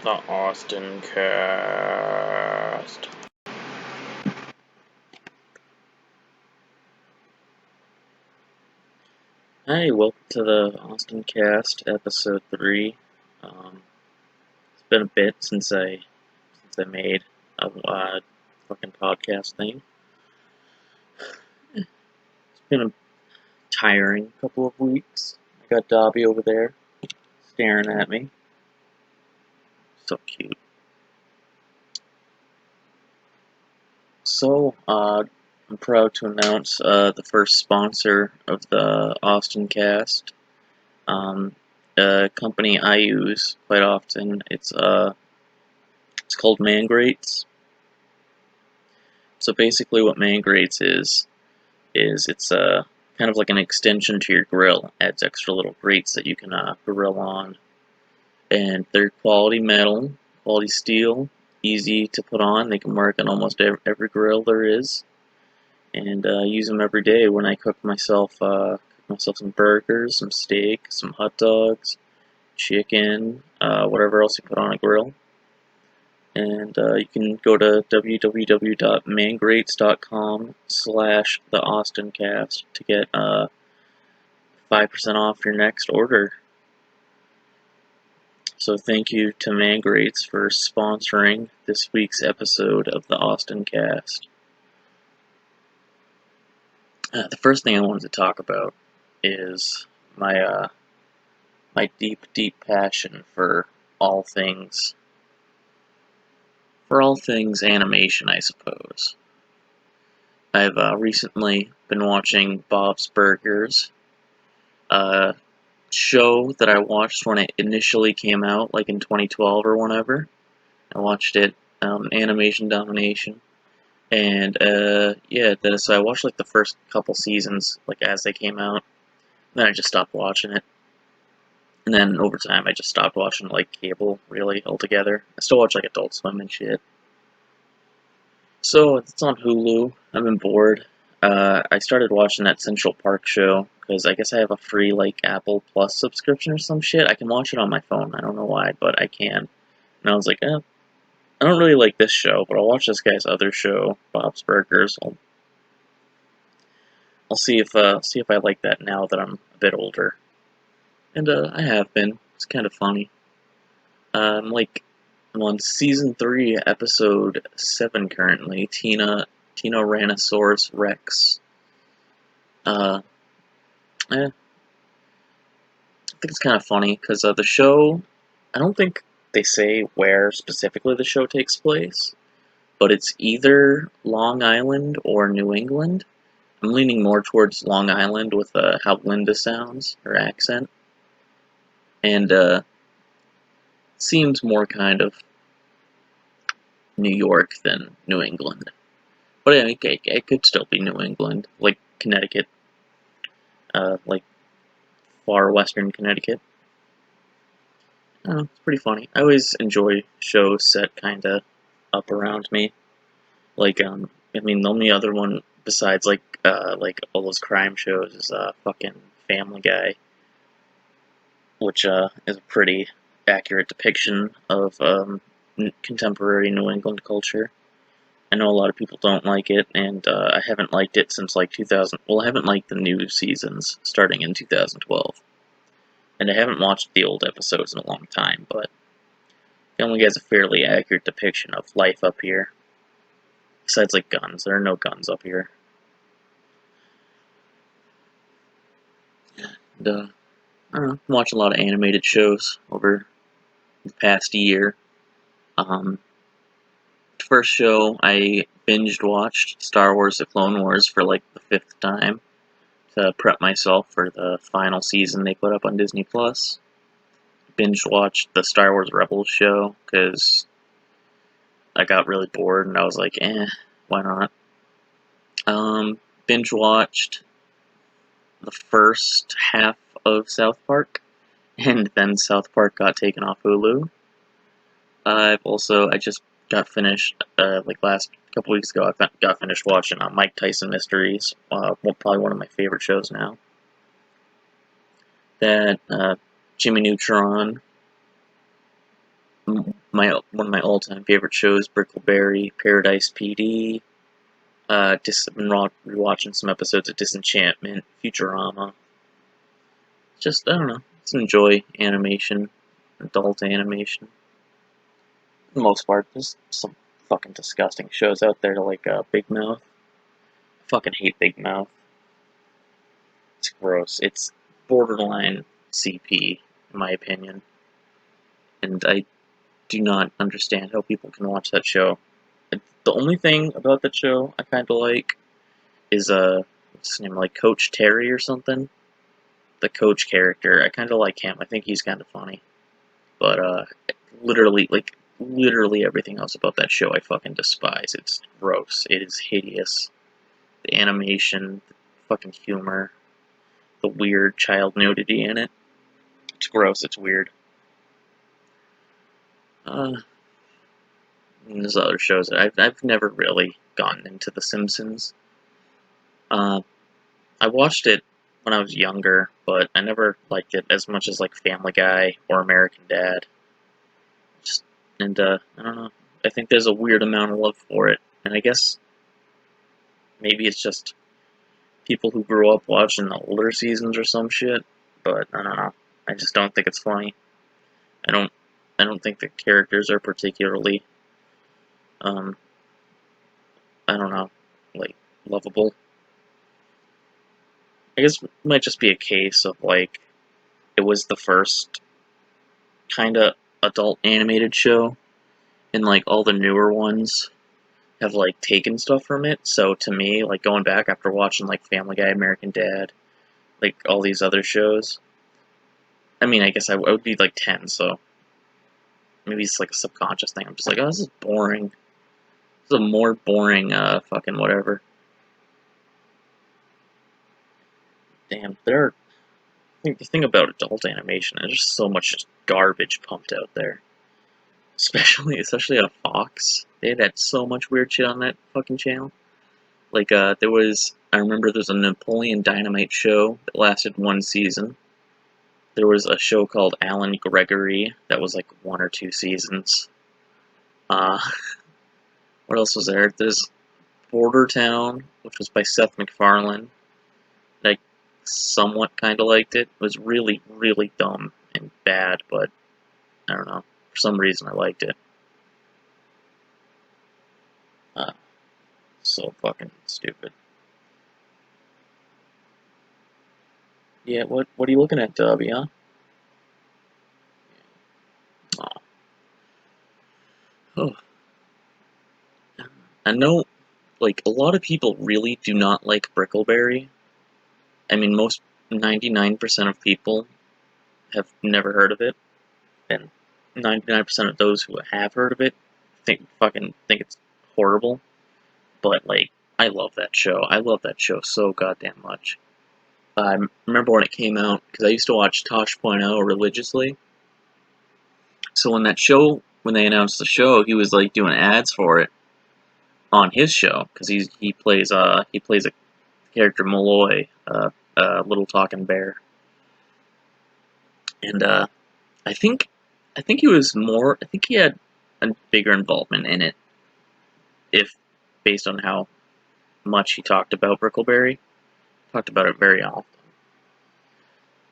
The Austincast. Hi, welcome to the Austincast, episode 3. It's been a bit since I made a fucking podcast thing. It's been a tiring couple of weeks. I got Dobby over there staring at me. So cute. So, I'm proud to announce the first sponsor of the Austincast. A company I use quite often. It's called Mangrates. So basically, what Mangrates is it's kind of like an extension to your grill. Adds extra little grates that you can grill on, and they're quality metal, quality steel, easy to put on. They can work on almost every grill there is, and I use them every day when I cook myself some burgers, some steak, some hot dogs, chicken, whatever else you put on a grill. And you can go to www.mangrates.com/theaustincast to get 5% off your next order. So thank you to Mangrates for sponsoring this week's episode of the Austincast. The first thing I wanted to talk about is my deep, deep passion for all things animation, I suppose. I've recently been watching Bob's Burgers, a show that I watched when it initially came out, like in 2012 or whenever. I watched it, Animation Domination, and so I watched like the first couple seasons, like as they came out. Then I just stopped watching it, and then over time I just stopped watching like cable really altogether. I still watch like Adult Swim and shit. So it's on Hulu. I've been bored. I started watching that Central Park show because I guess I have a free like Apple Plus subscription or some shit. I can watch it on my phone. I don't know why, but I can. And I was like, I don't really like this show, but I'll watch this guy's other show, Bob's Burgers. I'll see if I like that now that I'm a bit older. And I have been. It's kind of funny. I'm on season 3, episode 7 currently. Tyrannosaurus Rex. I think it's kind of funny because the show, I don't think they say where specifically the show takes place, but it's either Long Island or New England. I'm leaning more towards Long Island with how Linda sounds, her accent, and seems more kind of New York than New England. But it could still be New England, like Connecticut, like far western Connecticut. I don't know, it's pretty funny. I always enjoy shows set kinda up around me. Like, the only other one besides like all those crime shows is fucking Family Guy, which is a pretty accurate depiction of contemporary New England culture. I know a lot of people don't like it, and I haven't liked it since like 2000. Well, I haven't liked the new seasons starting in 2012. And I haven't watched the old episodes in a long time, but Family Guy has a fairly accurate depiction of life up here. Besides, like, guns. There are no guns up here. And, I don't know, I'm watching a lot of animated shows over the past year. First show, I binged-watched Star Wars: The Clone Wars for, like, the 5th time to prep myself for the final season they put up on Disney+. Binge-watched the Star Wars Rebels show, because I got really bored, and I was like, why not? Binge-watched the first half of South Park, and then South Park got taken off Hulu. I just got finished, last couple weeks ago, I got finished watching Mike Tyson Mysteries, probably one of my favorite shows now. That, Jimmy Neutron, one of my all-time favorite shows, Brickleberry, Paradise PD. Just been rewatching some episodes of Disenchantment, Futurama. Just, I don't know, just enjoy animation, adult animation. For the most part, there's some fucking disgusting shows out there like Big Mouth. I fucking hate Big Mouth. It's gross. It's borderline CP, in my opinion. And I do not understand how people can watch that show. The only thing about that show I kind of like is, what's his name, like Coach Terry or something? The coach character, I kind of like him. I think he's kind of funny. But, literally everything else about that show I fucking despise. It's gross. It is hideous. The animation, the fucking humor, the weird child nudity in it. It's gross. It's weird. And there's other shows that I've never really gotten into The Simpsons. I watched it when I was younger, but I never liked it as much as like Family Guy or American Dad. I don't know. I think there's a weird amount of love for it, and I guess maybe it's just people who grew up watching the older seasons or some shit. But I don't know. I just don't think it's funny. I don't think the characters are particularly, I don't know, like lovable. I guess it might just be a case of like it was the first kind of adult animated show, and like all the newer ones have like taken stuff from it. So to me, like going back after watching like Family Guy, American Dad, like all these other shows, I mean, I guess I would be like 10, so maybe it's like a subconscious thing. I'm just like, oh, this is boring. This is a more boring, fucking whatever. Damn, the thing about adult animation, there's just so much just garbage pumped out there. Especially on Fox. They had so much weird shit on that fucking channel. Like, I remember there's a Napoleon Dynamite show that lasted one season. There was a show called Alan Gregory that was like 1 or 2 seasons. Uh, what else was there? There's Border Town, which was by Seth MacFarlane. I somewhat kind of liked it. It was really, really dumb and bad, but I don't know. For some reason, I liked it. So fucking stupid. Yeah, what are you looking at, Dubby, huh? Aw. Oh. I know, like, a lot of people really do not like Brickleberry. I mean, 99% of people have never heard of it, and 99% of those who have heard of it fucking think it's horrible. But, like, I love that show. I love that show so goddamn much. I remember when it came out, because I used to watch Tosh.0 religiously. So when they announced the show, he was, like, doing ads for it on his show, because he plays a character Malloy, little talking bear. And, I think he had a bigger involvement in it, if based on how much he talked about Brickleberry. Talked about it very often.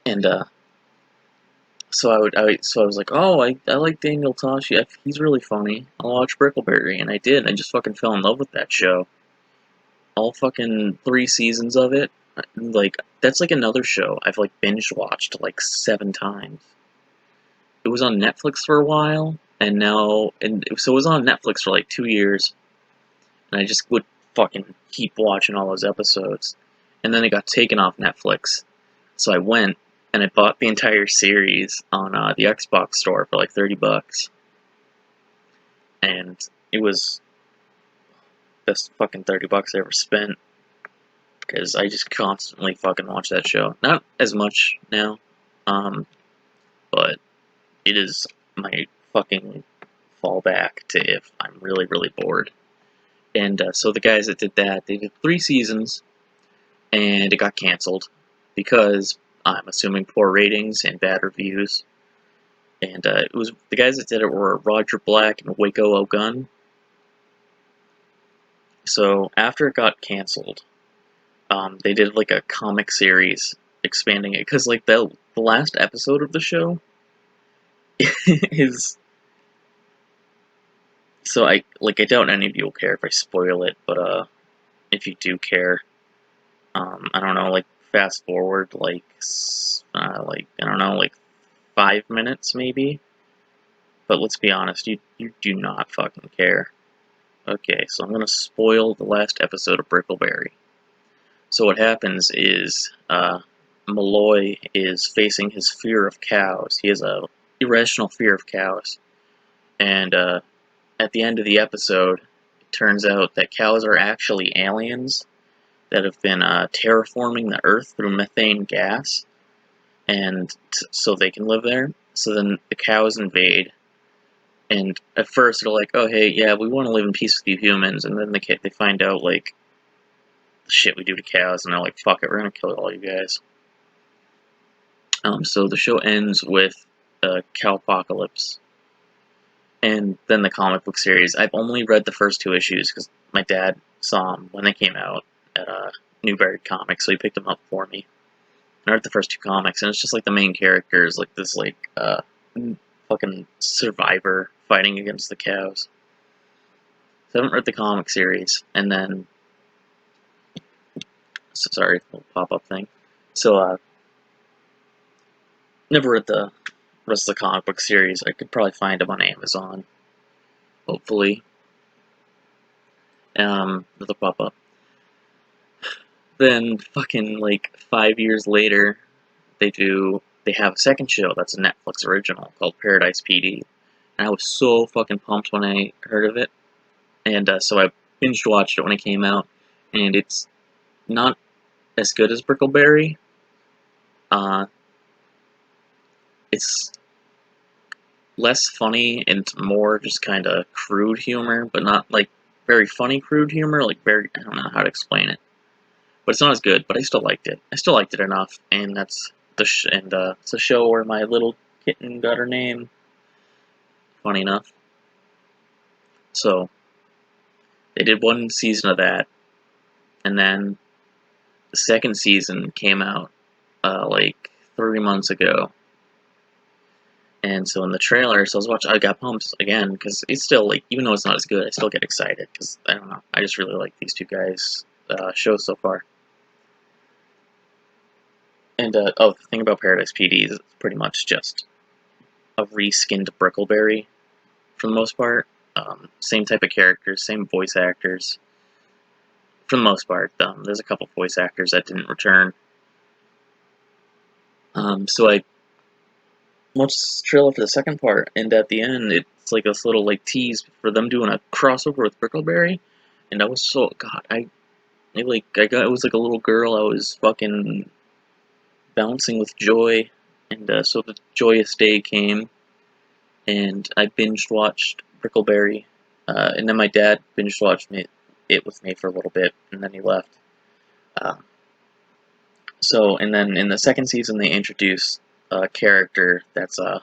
And, so I was like, oh, I like Daniel Tosh. He's really funny. I'll watch Brickleberry, and I did. I just fucking fell in love with that show. All fucking 3 seasons of it. Like, that's like another show I've like binge watched like 7 times. It was on Netflix for a while, so it was on Netflix for like 2 years, and I just would fucking keep watching all those episodes. And then it got taken off Netflix, so I went and I bought the entire series on the Xbox store for like $30, and it was the best fucking $30 I ever spent, because I just constantly fucking watch that show. Not as much now, but it is my fucking fallback to if I'm really, really bored. And so the guys that did that, they did 3 seasons, and it got canceled because I'm assuming poor ratings and bad reviews. and it was the guys that did it were Roger Black and Waco O'Gunn. So after it got canceled, they did like a comic series expanding it because like the last episode of the show is so I doubt any of you will care if I spoil it, but if you do care, I don't know, like fast forward like I don't know, like 5 minutes maybe. But let's be honest, you do not fucking care. Okay, so I'm gonna spoil the last episode of Brickleberry. So what happens is, Malloy is facing his fear of cows. He has a irrational fear of cows. And, at the end of the episode, it turns out that cows are actually aliens that have been, terraforming the Earth through methane gas. And so they can live there. So then the cows invade. And at first they're like, oh hey, yeah, we want to live in peace with you humans. And then they find out, like, the shit we do to cows, and they're like, fuck it, we're gonna kill all you guys. So the show ends with Cowpocalypse, and then the comic book series. I've only read the first 2 issues because my dad saw them when they came out at Newberry Comics, so he picked them up for me. And I read the first 2 comics, and it's just like the main character is like this fucking survivor fighting against the cows. So I haven't read the comic series, and then sorry, little pop-up thing. So never read the rest of the comic book series. I could probably find them on Amazon, hopefully. They'll pop up. Then, fucking, like, 5 years later, they have a second show that's a Netflix original called Paradise PD. And I was so fucking pumped when I heard of it. And, so I binge-watched it when it came out. And it's not as good as Brickleberry. It's less funny and more just kind of crude humor, but not like very funny crude humor, like very, I don't know how to explain it. But it's not as good, but I still liked it. I still liked it enough, and that's it's a show where my little kitten got her name. Funny enough. So they did 1 season of that, and then the second season came out like 3 months ago. And so in the trailers, I got pumped again, because it's still, like, even though it's not as good, I still get excited, because, I don't know, I just really like these 2 guys' shows so far. And, the thing about Paradise PD is it's pretty much just a reskinned Brickleberry, for the most part. Same type of characters, same voice actors, for the most part. There's a couple voice actors that didn't return. So I watched the trailer for the second part, and at the end, it's like this little, like, tease for them doing a crossover with Brickleberry, and I was so, God, it was like a little girl. I was fucking bouncing with joy, and so the joyous day came, and I binge-watched Brickleberry, and then my dad binge-watched it with me for a little bit, and then he left. And then in the second season, they introduced a character that's a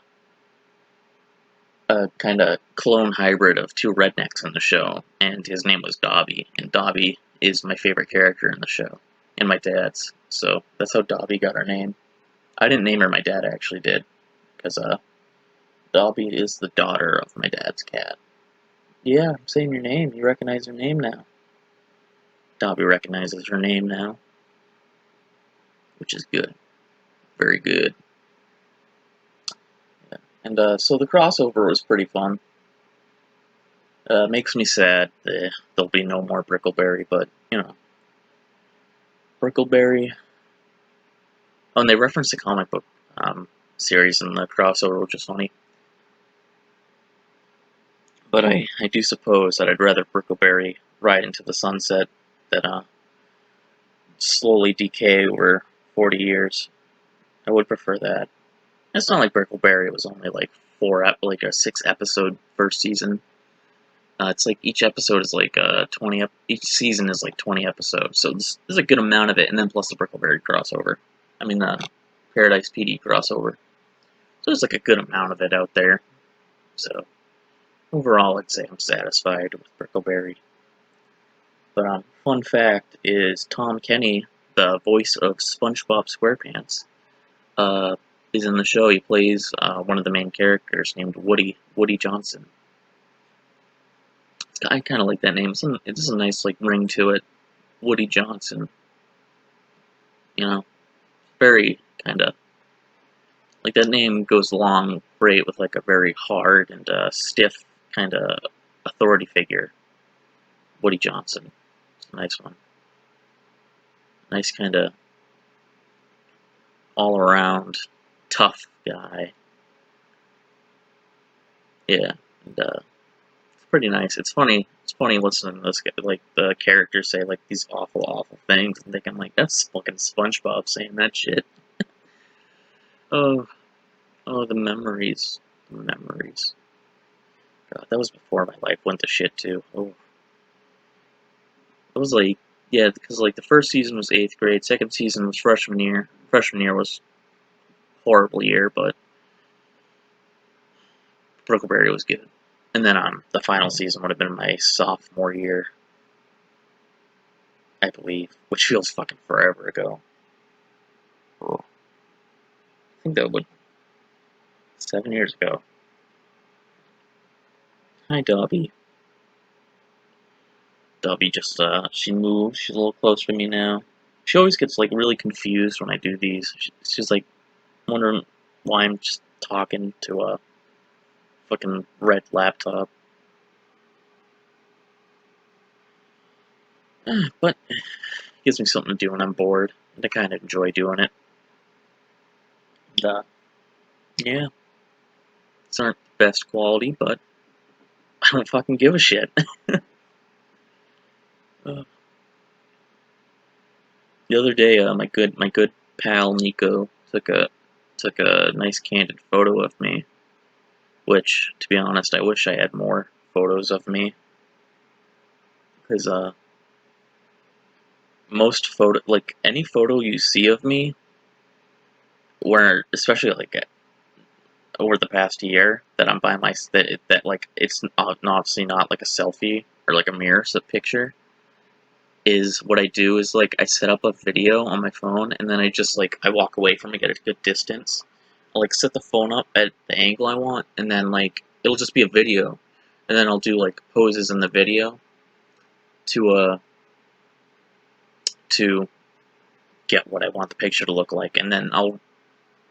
kind of clone hybrid of 2 rednecks in the show, and his name was Dobby, and Dobby is my favorite character in the show, and my dad's, so that's how Dobby got her name. I didn't name her, my dad actually did, because Dobby is the daughter of my dad's cat. Yeah, I'm saying your name, you recognize her name now. Dobby recognizes her name now, which is good. Very good. Yeah. And so the crossover was pretty fun. Makes me sad that there'll be no more Brickleberry, but, you know. Brickleberry. Oh, and they referenced the comic book series in the crossover, which is funny. But I do suppose that I'd rather Brickleberry ride into the sunset than slowly decay over 40 years. I would prefer that. It's not like Brickleberry was only like a 6-episode first season. It's like each episode is like 20. Each season is like 20 episodes, so there's a good amount of it, and then plus the Brickleberry crossover. I mean the Paradise PD crossover. So there's like a good amount of it out there. So overall, I'd say I'm satisfied with Brickleberry. But fun fact is Tom Kenny, the voice of SpongeBob SquarePants, uh, is in the show. He plays one of the main characters named Woody Johnson. I kind of like that name. It's a nice like ring to it. Woody Johnson. You know, very kind of like that name goes along great with like a very hard and stiff kind of authority figure. Woody Johnson. It's a nice one. Nice kind of all around tough guy. Yeah, and it's pretty nice. It's funny. It's funny listening to this guy, like the characters say like these awful things, and thinking like that's fucking SpongeBob saying that shit. Oh, oh, the memories, the memories. God, that was before my life went to shit too. Oh, it was like yeah, because like the first season was 8th grade, second season was freshman year. Freshman year was horrible year, but Brookleberry was good. And then the final season would have been my sophomore year, I believe, which feels fucking forever ago. Oh, I think that would 7 years ago. Hi, Dobby. Dobby just she moved. She's a little closer to me now. She always gets like really confused when I do these. She's like wondering why I'm just talking to a fucking red laptop. But it gives me something to do when I'm bored, and I kind of enjoy doing it. And, yeah, these aren't the best quality, but I don't fucking give a shit. uh, the other day, my good pal Nico took a nice candid photo of me. Which, to be honest, I wish I had more photos of me, because most like any photo you see of me, where especially like over the past year that I'm by my that like it's obviously not like a selfie or like a mirror picture, is what I do is like I set up a video on my phone and then I just like I walk away from it at a good distance. I'll like set the phone up at the angle I want and then like it'll just be a video, and then I'll do like poses in the video to to get what I want the picture to look like, and then I'll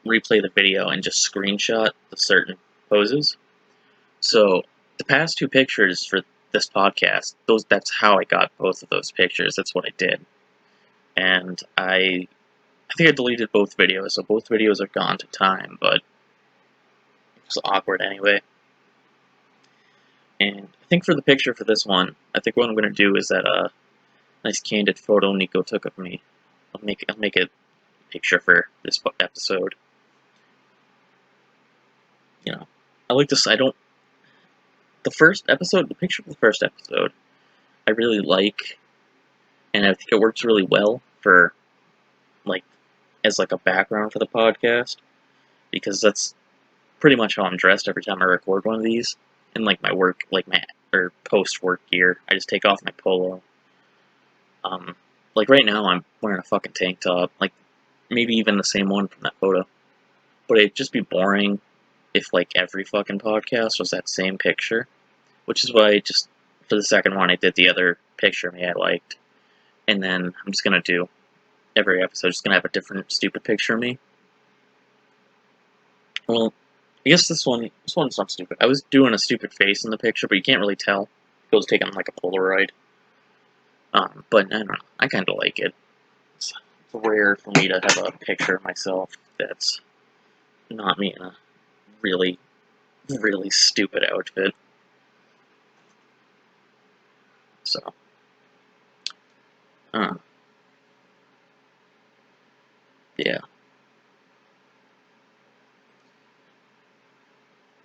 replay the video and just screenshot the certain poses. So the past two pictures for this podcast, that's how I got both of those pictures. That's what I did. And I think I deleted both videos, so both videos are gone to time, but it's awkward anyway. And I think for the picture for this one, I think what I'm gonna do is that nice candid photo Nico took of me. I'll make it a picture for this episode. You know, I like this. I don't. The first episode, the picture of the first episode, I really like, and I think it works really well for, like, as like a background for the podcast, because that's pretty much how I'm dressed every time I record one of these. In like my work, like my or post work gear, I just take off my polo. Like right now, I'm wearing a fucking tank top, like maybe even the same one from that photo. But it'd just be boring if like every fucking podcast was that same picture. Which is why just for the second one I did the other picture of me I liked. And then I'm just gonna do every episode just gonna have a different stupid picture of me. Well, I guess this one's not stupid. I was doing a stupid face in the picture, but you can't really tell. It was taken like a Polaroid. But I don't know. I kinda like it. It's rare for me to have a picture of myself that's not me in a really, really stupid outfit. So yeah.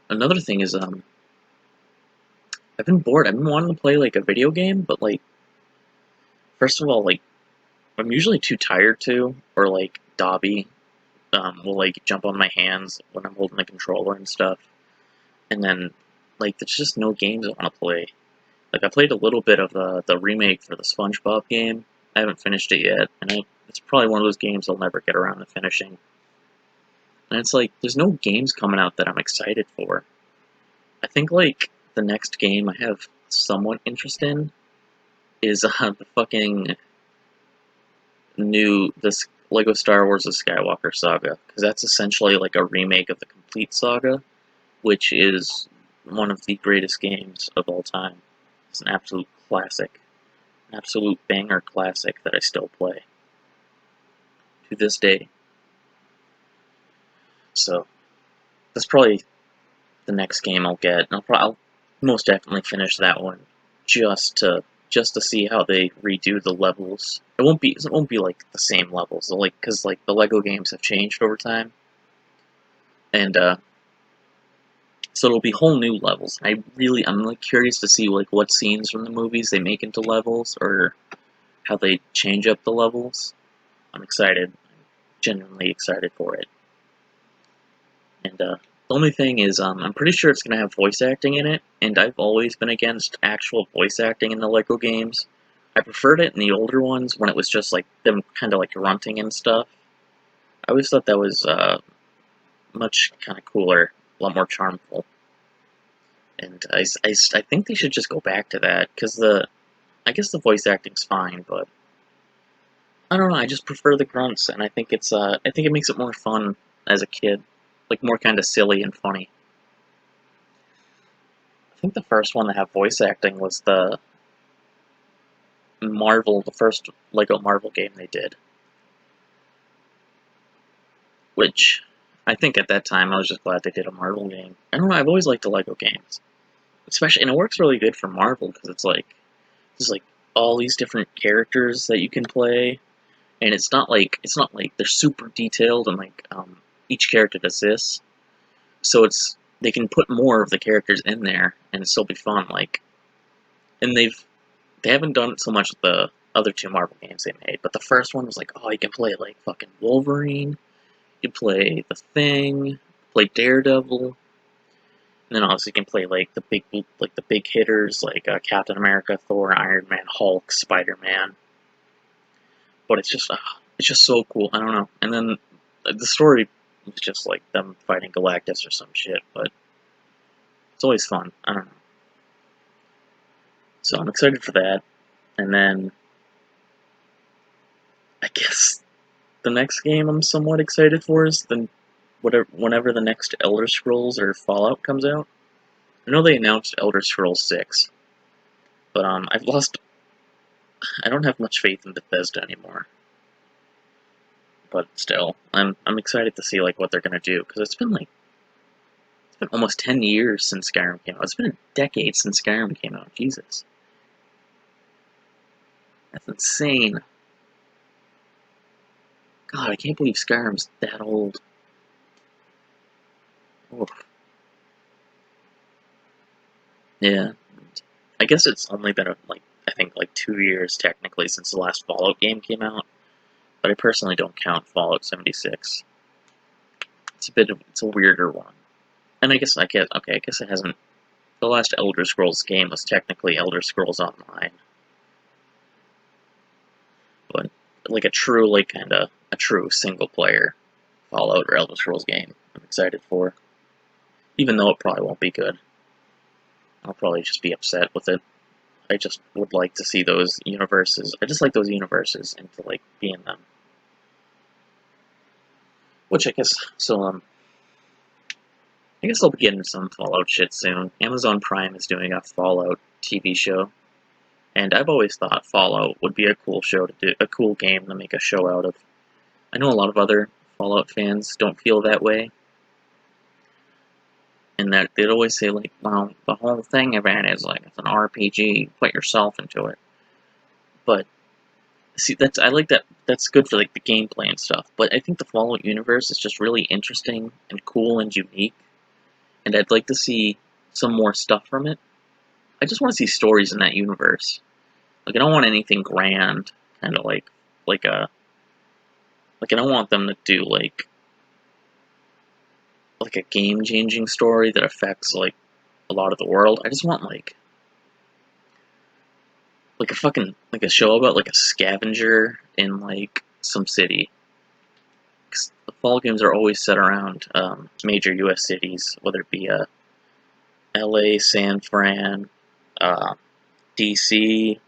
Another thing is I've been bored. I've been wanting to play like a video game, but like first of all, like I'm usually too tired to, or like Dobby will like jump on my hands when I'm holding the controller and stuff. And then like there's just no games I want to play. Like I played a little bit of the remake for the SpongeBob game. I haven't finished it yet, and it's probably one of those games I'll never get around to finishing. And it's like there's no games coming out that I'm excited for. I think like the next game I have somewhat interest in is the fucking this Lego Star Wars: The Skywalker Saga, because that's essentially like a remake of the complete saga, which is one of the greatest games of all time. It's an absolute classic, an absolute banger classic that I still play to this day. So that's probably the next game I'll get. I'll most definitely finish that one just to see how they redo the levels. It won't be like the same levels, like because like the Lego games have changed over time, and so it'll be whole new levels. I'm like curious to see like what scenes from the movies they make into levels or how they change up the levels. I'm excited, genuinely excited for it. And the only thing is, I'm pretty sure it's gonna have voice acting in it, and I've always been against actual voice acting in the Lego games. I preferred it in the older ones when it was just like them kind of like grunting and stuff. I always thought that was much kind of cooler, a lot more charmful. And I think they should just go back to that, because I guess the voice acting's fine, but I don't know, I just prefer the grunts, and I think I think it makes it more fun as a kid. Like, more kind of silly and funny. I think the first one to have voice acting was the first Lego Marvel game they did. Which, I think at that time, I was just glad they did a Marvel game. I don't know, I've always liked the Lego games. Especially, and it works really good for Marvel, because there's like all these different characters that you can play, and it's not like they're super detailed and like each character does this, so they can put more of the characters in there and it'll still be fun. Like, and they haven't done it so much with the other two Marvel games they made, but the first one was like, oh, you can play like fucking Wolverine, you can play the Thing, play Daredevil, and then obviously you can play like the big hitters like Captain America, Thor, Iron Man, Hulk, Spider-Man. But it's just so cool. I don't know. And then the story was just like them fighting Galactus or some shit, but it's always fun. I don't know. So I'm excited for that. And then I guess the next game I'm somewhat excited for is whenever the next Elder Scrolls or Fallout comes out. I know they announced Elder Scrolls 6, but I don't have much faith in Bethesda anymore. But still, I'm excited to see like what they're gonna do, because it's been almost 10 years since Skyrim came out. It's been a decade since Skyrim came out. Jesus. That's insane. God, I can't believe Skyrim's that old. Oof. Yeah. I guess it's only been I think like 2 years technically since the last Fallout game came out. But I personally don't count Fallout 76. It's a weirder one. And I guess it hasn't. The last Elder Scrolls game was technically Elder Scrolls Online. But like a true single player Fallout or Elder Scrolls game I'm excited for. Even though it probably won't be good. I'll probably just be upset with it. I just would like to see those universes. I just like those universes and to like be in them. Which I guess I guess I'll be getting some Fallout shit soon. Amazon Prime is doing a Fallout TV show, and I've always thought Fallout would be a cool game to make a show out of. I know a lot of other Fallout fans don't feel that way, and that they'd always say like, well, the whole thing of it is like it's an RPG, put yourself into it. But see, I like that. That's good for like the gameplay and stuff. But I think the Fallout universe is just really interesting and cool and unique, and I'd like to see some more stuff from it. I just want to see stories in that universe. Like I don't want anything grand, kind of like I don't want them to do like like a game-changing story that affects like a lot of the world. I just want like a fucking like a show about like a scavenger in like some city. 'Cause the fall games are always set around major U.S. cities, whether it be L.A., San Fran, uh, D.C.,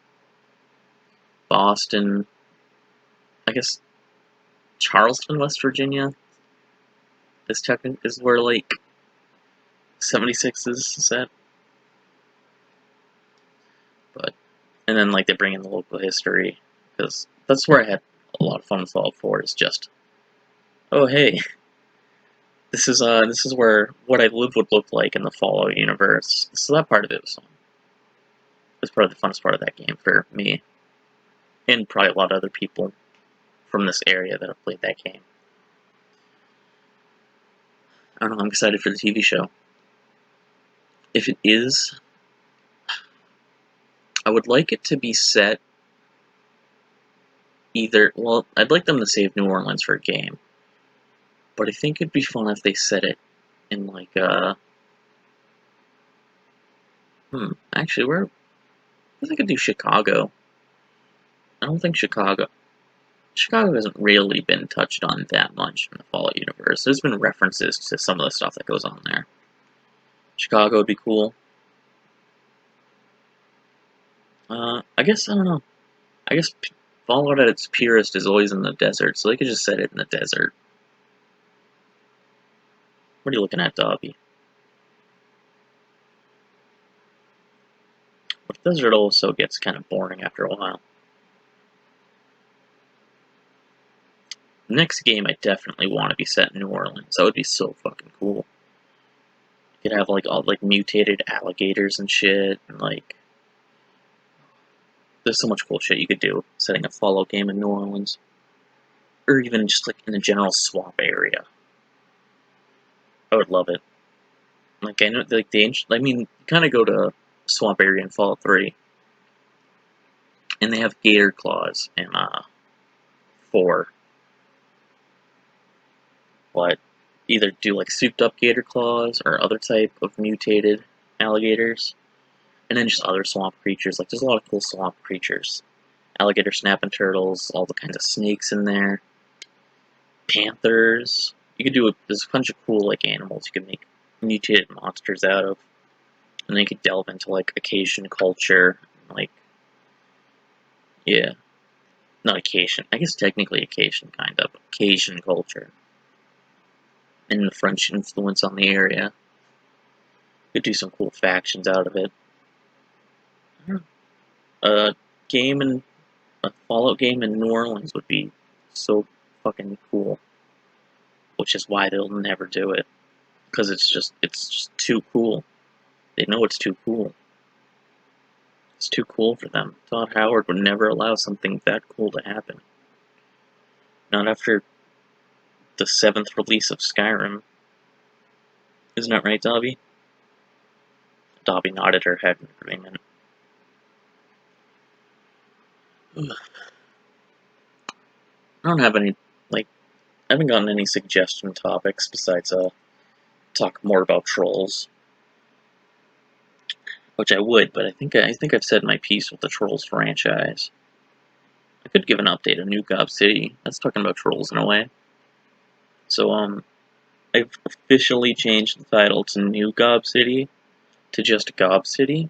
Boston. I guess Charleston, West Virginia is where like 76 is set. But and then like they bring in the local history because that's where I had a lot of fun with Fallout 4. Is just, oh hey, this is where what I live would look like in the Fallout universe. So that part of it was fun. It was probably the funnest part of that game for me, and probably a lot of other people from this area that have played that game. I don't know. I'm excited for the TV show. If it is, I would like it to be set either. Well, I'd like them to save New Orleans for a game, but I think it'd be fun if they set it in like actually, where I think I could do Chicago. I don't think Chicago hasn't really been touched on that much in the Fallout universe. There's been references to some of the stuff that goes on there. Chicago would be cool. I guess I don't know. I guess Fallout at its purest is always in the desert, so they could just set it in the desert. What are you looking at, Dobby? But the desert also gets kind of boring after a while. Next game, I definitely want to be set in New Orleans. That would be so fucking cool. You could have like all like mutated alligators and shit, and like there's so much cool shit you could do setting a Fallout game in New Orleans, or even just like in a general swamp area. I would love it. Like I know, like the ancient. I mean, you kind of go to swamp area in Fallout 3, and they have gator claws in 4. But either do like souped up gator claws or other type of mutated alligators, and then just other swamp creatures. Like there's a lot of cool swamp creatures, alligator snapping turtles, all the kinds of snakes in there, panthers. You could do there's a bunch of cool like animals you could make mutated monsters out of, and then you could delve into like Acacian culture, like yeah, not Acacian. I guess technically Acacian kind of Acacian culture, and the French influence on the area. Could do some cool factions out of it. A game in a Fallout game in New Orleans would be so fucking cool. Which is why they'll never do it, because it's just too cool. They know it's too cool. It's too cool for them. Todd Howard would never allow something that cool to happen. Not after the 7th release of Skyrim. Isn't that right, Dobby? Dobby nodded her head in agreement. I don't have any, like, I haven't gotten any suggestion topics besides, talk more about trolls. Which I would, but I think I've said my piece with the Trolls franchise. I could give an update on New Gob City. That's talking about trolls in a way. So, I've officially changed the title to New Gob City to just Gob City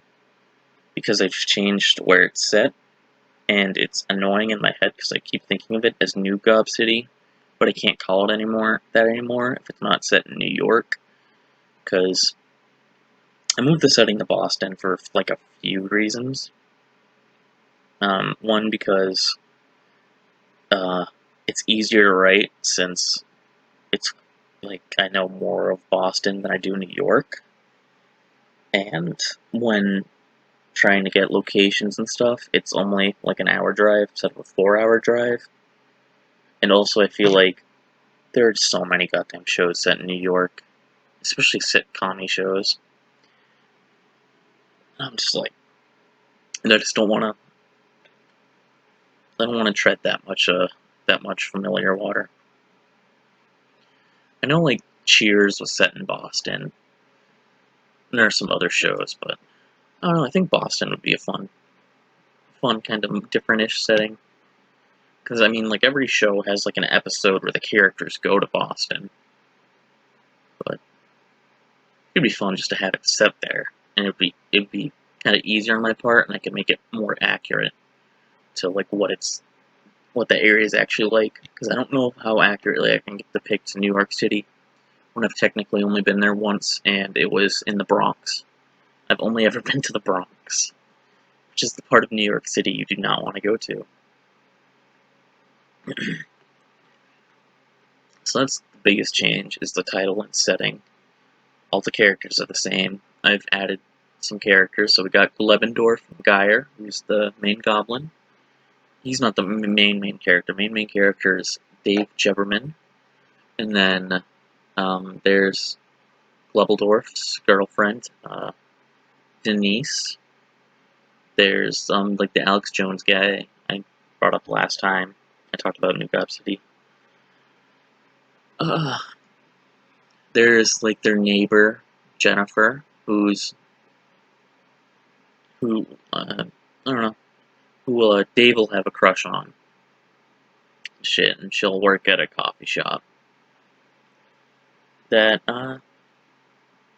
because I've changed where it's set, and it's annoying in my head because I keep thinking of it as New Gob City, but I can't call it anymore if it's not set in New York, because I moved the setting to Boston for like a few reasons. One, because it's easier to write since it's like I know more of Boston than I do New York, and when trying to get locations and stuff, it's only like an hour drive instead of a 4-hour drive. And also, I feel like there are so many goddamn shows set in New York, especially sitcom shows. I'm just like, and I just don't want to. I don't want to tread that much familiar water. I know, like Cheers was set in Boston. And there are some other shows, but I don't know, I think Boston would be a fun kind of different-ish setting. Because, I mean, like, every show has, like, an episode where the characters go to Boston. But it'd be fun just to have it set there. And it'd be kind of easier on my part, and I could make it more accurate to, like, what the area is actually like. Because I don't know how accurately I can depict New York City when I've technically only been there once, and it was in the Bronx. I've only ever been to the Bronx, which is the part of New York City you do not want to go to. So that's the biggest change, is the title and setting. All the characters are the same. I've added some characters, so we got Glebendorf Geyer, who's the main goblin. He's not the main character. Main character is Dave Jeberman. And then there's Glebeldorf's girlfriend, Denise. There's like the Alex Jones guy I brought up last time. I talked about New Gob City. There's like their neighbor, Jennifer, who I don't know, who Dave will have a crush on. Shit, and she'll work at a coffee shop. That I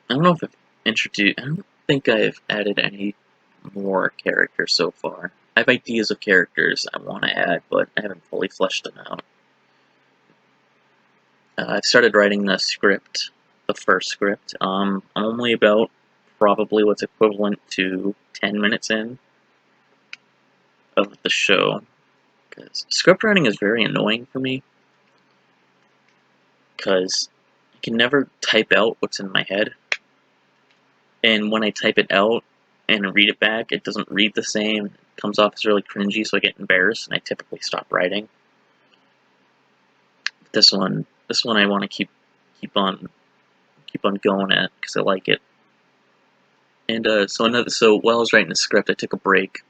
don't know if I've introduced. I don't think I've added any more characters so far. I have ideas of characters I want to add, but I haven't fully fleshed them out. I've started writing the script, the first script. I'm only about probably what's equivalent to 10 minutes in of the show, because script writing is very annoying for me, because I can never type out what's in my head, and when I type it out and read it back, it doesn't read the same. It comes off as really cringy, so I get embarrassed, and I typically stop writing. This one I want to keep on going at, because I like it. And so while I was writing the script, I took a break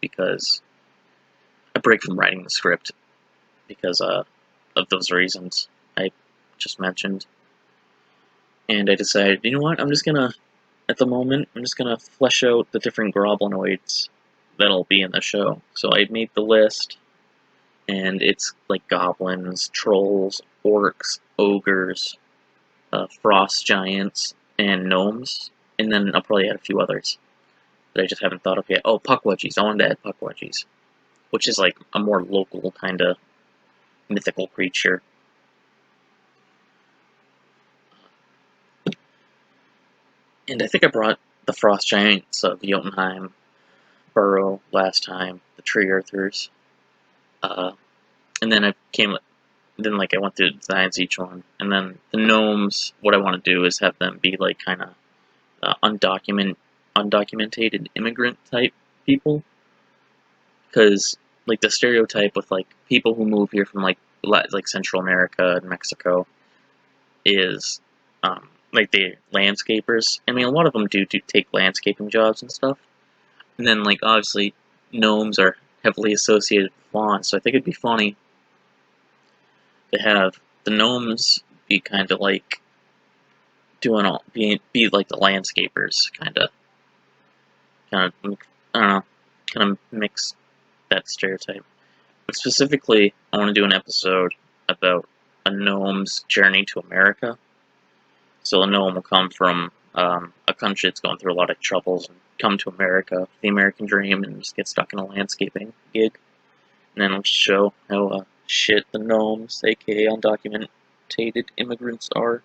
from writing the script because of those reasons I just mentioned. And I decided, you know what, at the moment, I'm just gonna flesh out the different groblinoids that'll be in the show. So I made the list, and it's like goblins, trolls, orcs, ogres, frost giants, and gnomes, and then I'll probably add a few others that I just haven't thought of yet. Oh, puckwudgies. I wanted to add puckwudgies, which is like a more local kind of mythical creature. And I think I brought the frost giants of Jotunheim Burrow last time, the tree earthers. And then I went through the designs each one. And then the gnomes, what I want to do is have them be like kind of undocumented immigrant type people. Because like the stereotype with like people who move here from like Central America and Mexico is like the landscapers. I mean, a lot of them do take landscaping jobs and stuff. And then like obviously gnomes are heavily associated with lawns, so I think it'd be funny to have the gnomes be kind of like be like the landscapers, kind of I don't know, kind of mix that stereotype. But specifically, I want to do an episode about a gnome's journey to America. So a gnome will come from a country that's going through a lot of troubles and come to America, the American dream, and just get stuck in a landscaping gig. And then I'll show how shit the gnomes, aka undocumented immigrants, are.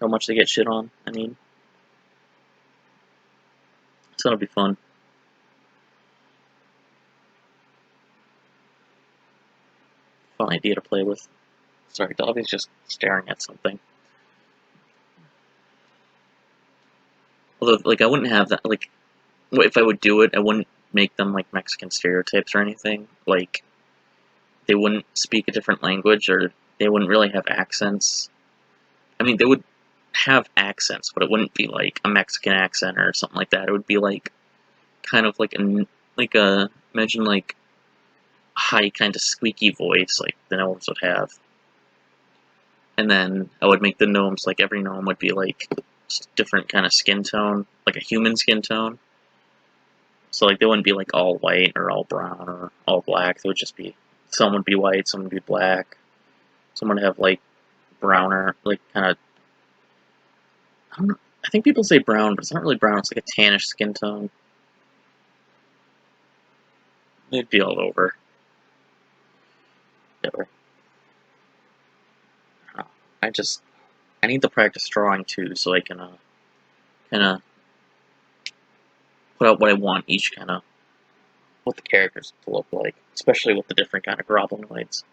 How much they get shit on, I mean. So that'll be fun. Fun idea to play with. Sorry, Dobby's just staring at something. Although, like, I wouldn't have that, like, if I would do it, I wouldn't make them, like, Mexican stereotypes or anything. Like, they wouldn't speak a different language, or they wouldn't really have accents. I mean, they would have accents, but it wouldn't be, like, a Mexican accent or something like that. It would be, like, kind of like imagine, like, a high kind of squeaky voice, like the gnomes would have. and then I would make the gnomes, like, every gnome would be, like, different kind of skin tone, like a human skin tone. So, like, they wouldn't be, like, all white or all brown or all black. They would just be, some would be white, some would be black, some would have, like, browner, like, kind of, I don't know, I think people say brown, but it's not really brown, it's like a tannish skin tone. They'd be all over. I just, I need to practice drawing too, so I can, kind of put out what I want each kind of, what the characters to look like, especially with the different kind of goblinoids.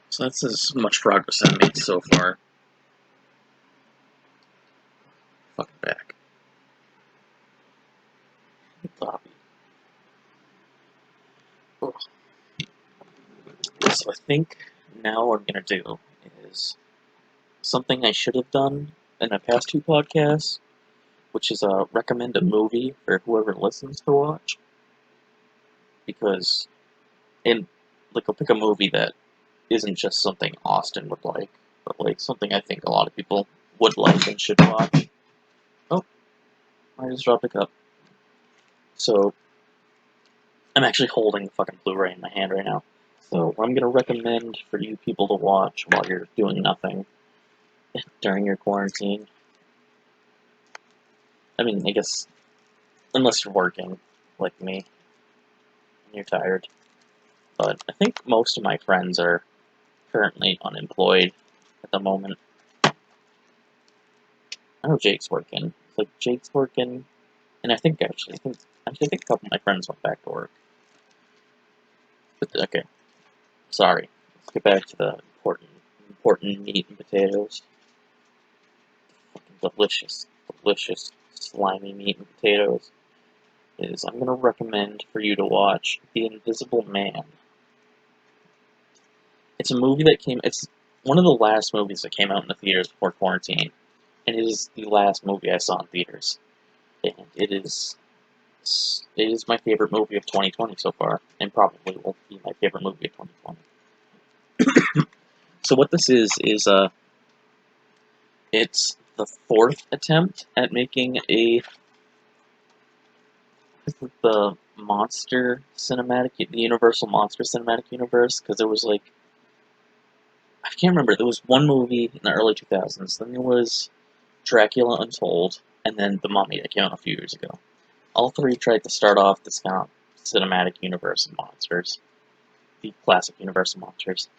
So that's as much progress I've made so far. Fucking back. Floppy. So I think now what I'm gonna do is something I should have done in my past 2 podcasts, which is recommend a movie for whoever listens to watch. Because, I'll pick a movie that isn't just something Austin would like, but like something I think a lot of people would like and should watch. Oh, I just dropped a cup. So, I'm actually holding the fucking Blu-ray in my hand right now. So, what I'm gonna recommend for you people to watch while you're doing nothing during your quarantine. I mean, I guess, unless you're working, like me, and you're tired. But I think most of my friends are currently unemployed at the moment. I know Jake's working. Like, Jake's working, and I think a couple of my friends went back to work. But, okay, sorry. Let's get back to the important meat and potatoes. Fucking delicious, slimy meat and potatoes. I'm going to recommend for you to watch The Invisible Man. It's a movie it's one of the last movies that came out in the theaters before quarantine, and it is the last movie I saw in theaters. And it is my favorite movie of 2020 so far, and probably will be my favorite movie of 2020. So what this is it's the 4th attempt at making the the Universal Monster Cinematic Universe, because there was like, I can't remember, there was one movie in the early 2000s, then there was Dracula Untold, and then The Mummy that came out a few years ago. All 3 tried to start off this kind of cinematic universe of monsters, the classic Universal monsters.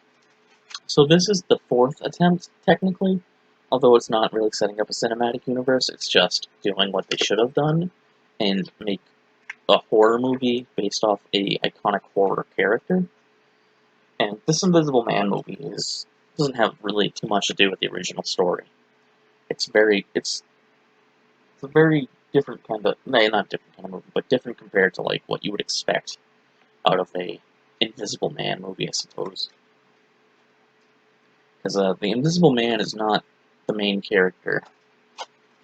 So this is the 4th attempt, technically, although it's not really setting up a cinematic universe, it's just doing what they should have done, and make a horror movie based off a iconic horror character. And this Invisible Man movie doesn't have really too much to do with the original story. It's a very different kind of, not different kind of movie, but different compared to like what you would expect out of a Invisible Man movie, I suppose. Because the Invisible Man is not the main character.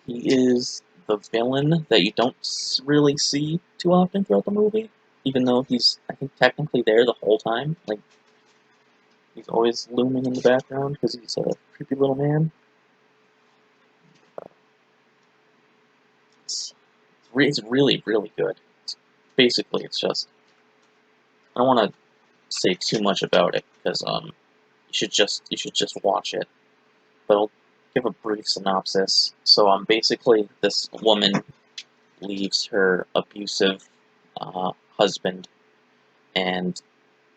He is the villain that you don't really see too often throughout the movie, even though he's, I think, technically there the whole time. Like, he's always looming in the background because he's a creepy little man. It's really, really good. Basically, it's just, I don't want to say too much about it because you should just watch it. But I'll give a brief synopsis. So basically this woman leaves her abusive husband, and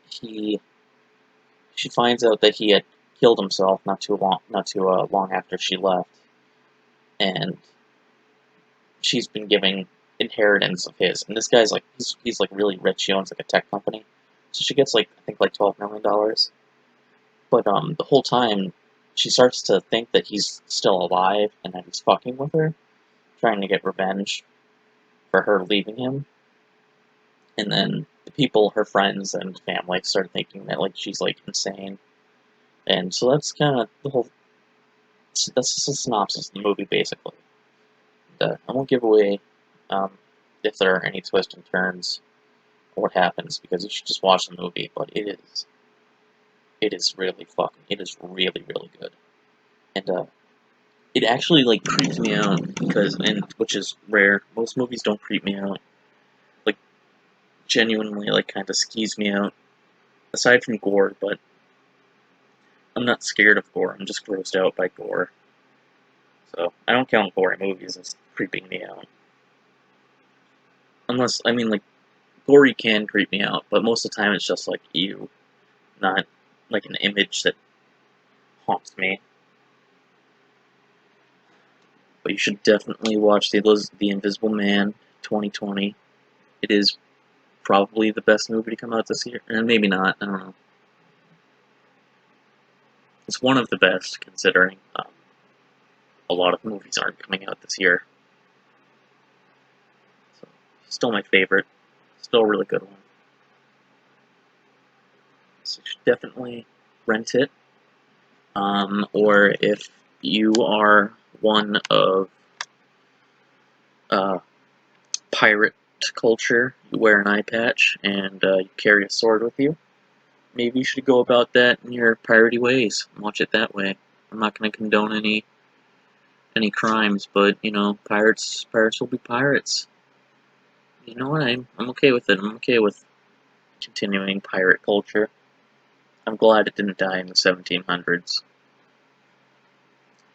she finds out that he had killed himself not too long after she left, and she's been giving inheritance of his. And this guy's like, he's like really rich. He owns like a tech company, so she gets like, I think, like $12 million. But the whole time she starts to think that he's still alive and that he's fucking with her, trying to get revenge for her leaving him. And then the people, her friends and family, start thinking that like she's like insane. And so that's kind of that's just a synopsis of the movie, basically. I won't give away if there are any twists and turns or what happens, because you should just watch the movie. But it is really good, and it actually like creeps me out which is rare. Most movies don't creep me out, like genuinely, like kind of skis me out. Aside from gore, but I'm not scared of gore. I'm just grossed out by gore. So I don't count gory movies as creeping me out. Unless, I mean, like, gory can creep me out, but most of the time it's just like, ew, not like an image that haunts me. But you should definitely watch The Invisible Man 2020. It is probably the best movie to come out this year. And maybe not, I don't know. It's one of the best, considering a lot of movies aren't coming out this year. So, still my favorite. Still a really good one. So you should definitely rent it. Or if you are one of pirate culture, you wear an eye patch, and you carry a sword with you, maybe you should go about that in your piratey ways. Watch it that way. I'm not going to condone any crimes, but you know, pirates will be pirates. You know what? I'm okay with it. I'm okay with continuing pirate culture. I'm glad it didn't die in the 1700s.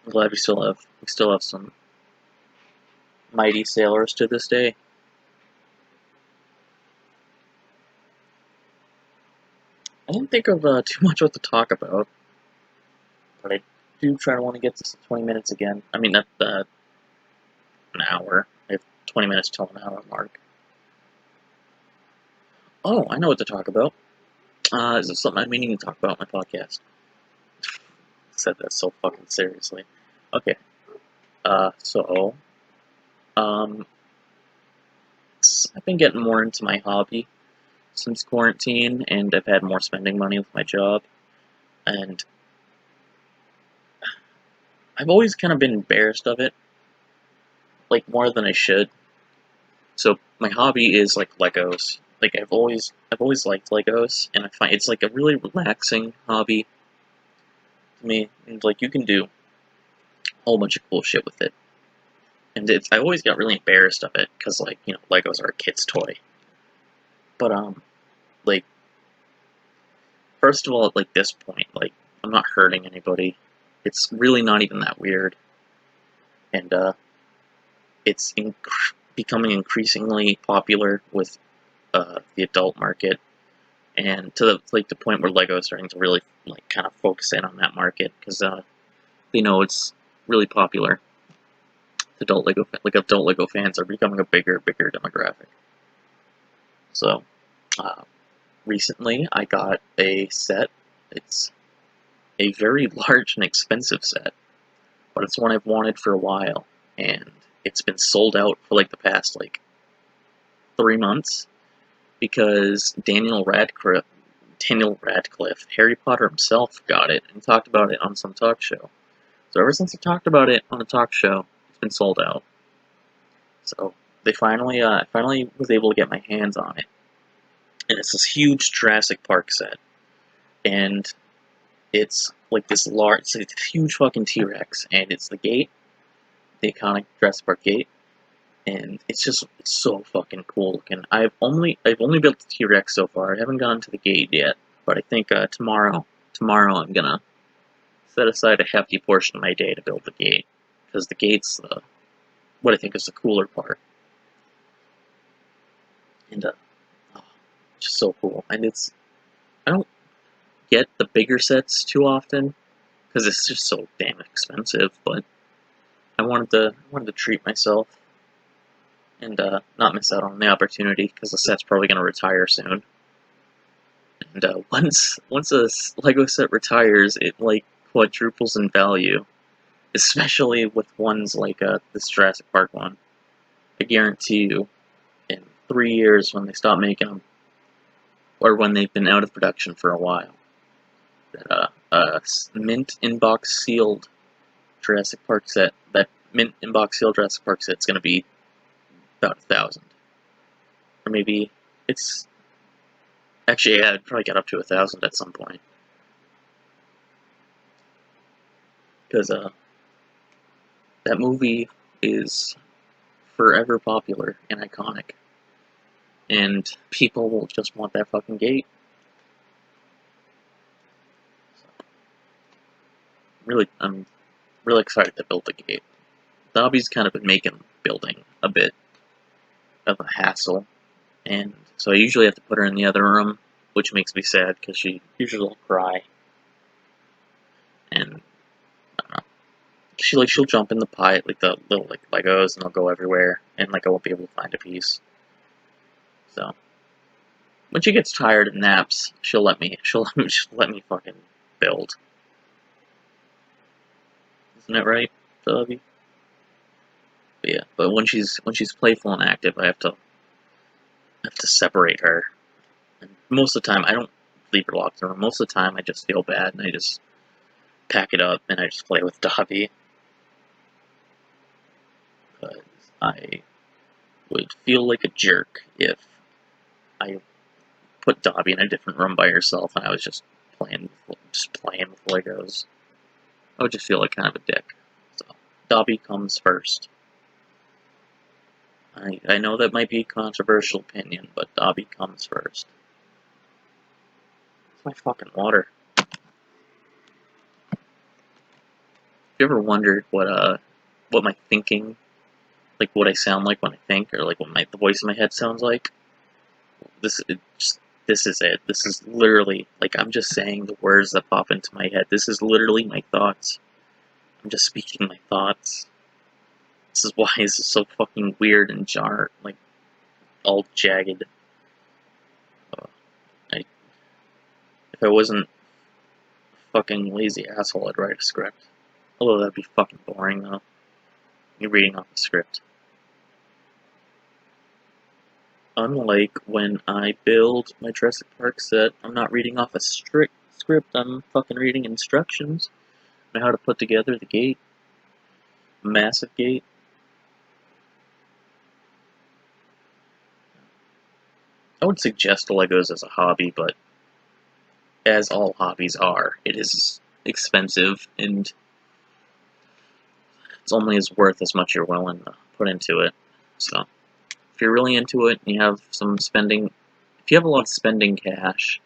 I'm glad we still have some mighty sailors to this day. I didn't think of too much what to talk about, but I do try to want to get this to 20 minutes again. I mean, not an hour. I have 20 minutes till an hour mark. Oh, I know what to talk about. Is this something I'm meaning to talk about on my podcast? I said that so fucking seriously. Okay. So, um, I've been getting more into my hobby since quarantine, and I've had more spending money with my job, and I've always kind of been embarrassed of it, like more than I should. So my hobby is like Legos. Like I've always liked Legos, and I find it's like a really relaxing hobby to me. And like you can do a whole bunch of cool shit with it. And I always got really embarrassed of it because like you know Legos are a kid's toy. But like first of all, at like this point, like I'm not hurting anybody. It's really not even that weird, and it's becoming increasingly popular with the adult market, and to the point where Lego is starting to really like kind of focus in on that market because they know it's really popular. Adult Lego fans are becoming a bigger demographic. So uh, recently I got a set. It's a very large and expensive set, but it's one I've wanted for a while, and it's been sold out for like the past like 3 months because Daniel Radcliffe, Harry Potter himself, got it and talked about it on some talk show. So ever since he talked about it on a talk show, it's been sold out. So I finally was able to get my hands on it, and it's this huge Jurassic Park set, and it's like it's a huge fucking T-Rex, and it's the iconic Jurassic Park gate, and it's so fucking cool looking. I've only built the T-Rex so far. I haven't gone to the gate yet, but I think tomorrow I'm gonna set aside a hefty portion of my day to build the gate, because the gate's what I think is the cooler part, and oh, just so cool. And I don't get the bigger sets too often because it's just so damn expensive, but I wanted to treat myself and not miss out on the opportunity because the set's probably gonna retire soon. And once a Lego set retires, it like quadruples in value, especially with ones like this Jurassic Park one. I guarantee you, in 3 years when they stop making them, or when they've been out of production for a while, that mint inbox sealed Jurassic Park set, that mint inbox sealed Jurassic Park set's gonna be about 1,000. or maybe it's actually, yeah, it probably got up to 1,000 at some point, because that movie is forever popular and iconic, and people will just want that fucking gate. So, I'm really excited to build the gate. Dobby's kind of been making building a bit of a hassle, and so I usually have to put her in the other room, which makes me sad because she usually will cry, and I don't know. She'll jump in the pie like the little like Legos, and they'll go everywhere, and like I won't be able to find a piece. So when she gets tired and naps, she'll let me fucking build. Isn't that right, Dobby? But yeah, but when she's playful and active, I have to separate her. And most of the time, I don't leave her locked in the room. Most of the time, I just feel bad and I just pack it up and I just play with Dobby. Because I would feel like a jerk if I put Dobby in a different room by herself and I was just playing with Legos. I would just feel like kind of a dick. So Dobby comes first. I know that might be a controversial opinion, but Dobby comes first. It's my fucking water. Have you ever wondered what my thinking, like what I sound like when I think, or like what the voice in my head sounds like? This is it. This is literally like I'm just saying the words that pop into my head. This is literally my thoughts. I'm just speaking my thoughts. This is why this is so fucking weird and like all jagged. I, if I wasn't a fucking lazy asshole, I'd write a script. Although that'd be fucking boring though. You're reading off a script. Unlike when I build my Jurassic Park set, I'm not reading off a strict script, I'm fucking reading instructions on how to put together the gate. Massive gate. I would suggest Legos as a hobby, but as all hobbies are, it is expensive and it's only worth as much you're willing to put into it. So, if you're really into it and you have some spending, if you have a lot of spending cash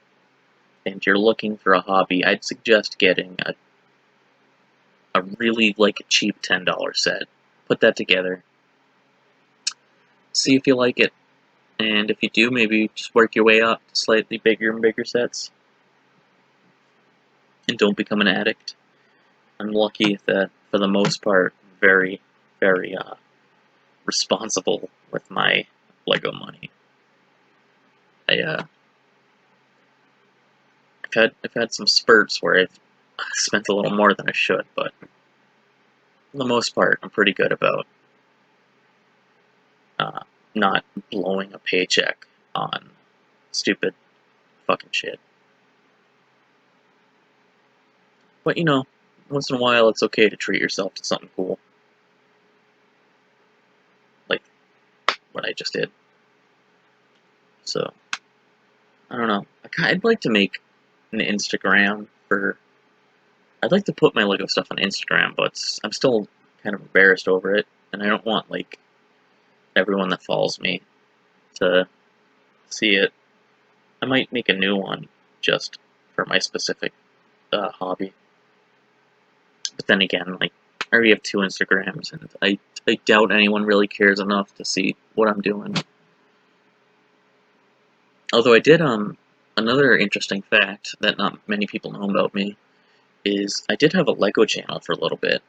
and you're looking for a hobby, I'd suggest getting a really like a cheap $10 set. Put that together. See if you like it. And if you do, maybe just work your way up to slightly bigger and bigger sets. And don't become an addict. I'm lucky that, for the most part, very, very responsible with my Lego money. I've had some spurts where I've spent a little more than I should, but for the most part, I'm pretty good about not blowing a paycheck on stupid fucking shit. But you know, once in a while, it's okay to treat yourself to something cool, like what I just did. So I don't know. I'd like to make an Instagram for. I'd like to put my Lego stuff on Instagram, but I'm still kind of embarrassed over it, and I don't want like everyone that follows me to see it. I might make a new one just for my specific hobby. But then again, like I already have 2 Instagrams, and I doubt anyone really cares enough to see what I'm doing. Although I did another interesting fact that not many people know about me is I did have a Lego channel for a little bit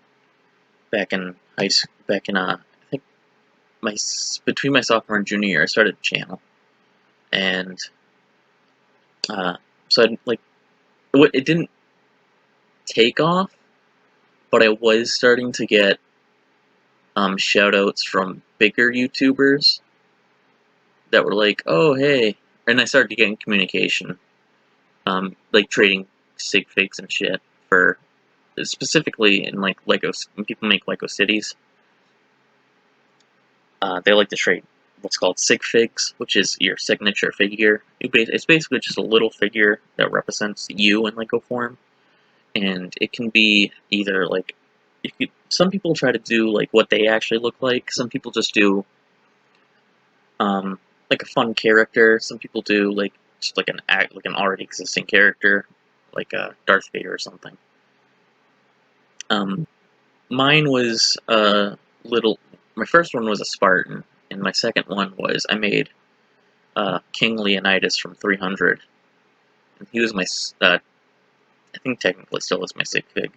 back in I think between my sophomore and junior year I started a channel, and so it didn't take off, but I was starting to get shout outs from bigger YouTubers that were like, oh hey, and I started getting communication, like trading sig figs and shit for specifically in like Legos. When people make Lego cities, they like to trade what's called sig figs, which is your signature figure. It's basically just a little figure that represents you in Lego form, and it can be either like some people try to do like what they actually look like. Some people just do like a fun character. Some people do like just like an already existing character, like Darth Vader or something. Mine was little. My first one was a Spartan, and my second one was I made King Leonidas from 300, and he was my. I think technically still is my sig fig.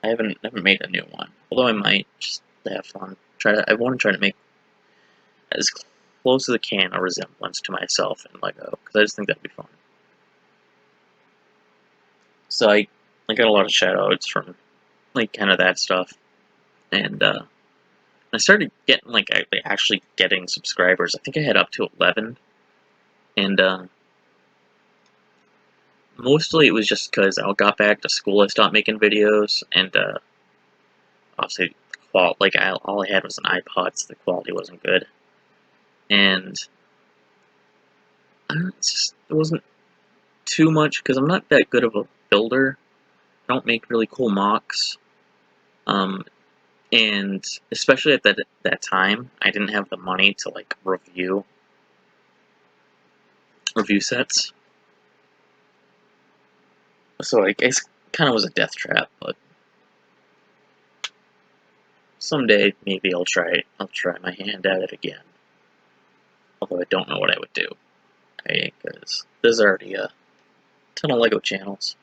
I haven't made a new one, although I might just to have fun. I want to try to make as close as I can a resemblance to myself in Lego, because I just think that'd be fun. So I got a lot of shoutouts from like kind of that stuff, and I started getting like actually getting subscribers. I think I had up to 11, and mostly it was just because I got back to school. I stopped making videos, and obviously all I had was an iPod, so the quality wasn't good, and it wasn't too much because I'm not that good of a builder. I don't make really cool mocks, and especially at that time, I didn't have the money to like review sets. So I guess kind of was a death trap, but someday maybe I'll try my hand at it again. Although I don't know what I would do, because there's already a ton of Lego channels,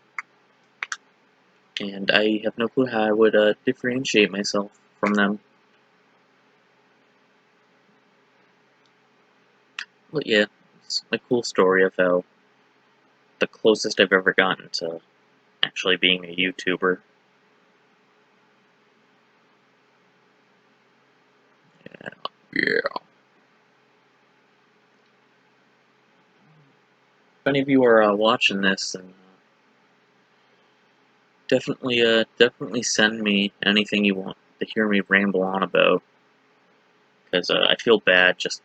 and I have no clue how I would differentiate myself from them. But yeah, it's a cool story of how the closest I've ever gotten to actually being a YouTuber. Yeah. If any of you are watching this, then definitely send me anything you want to hear me ramble on about, because I feel bad just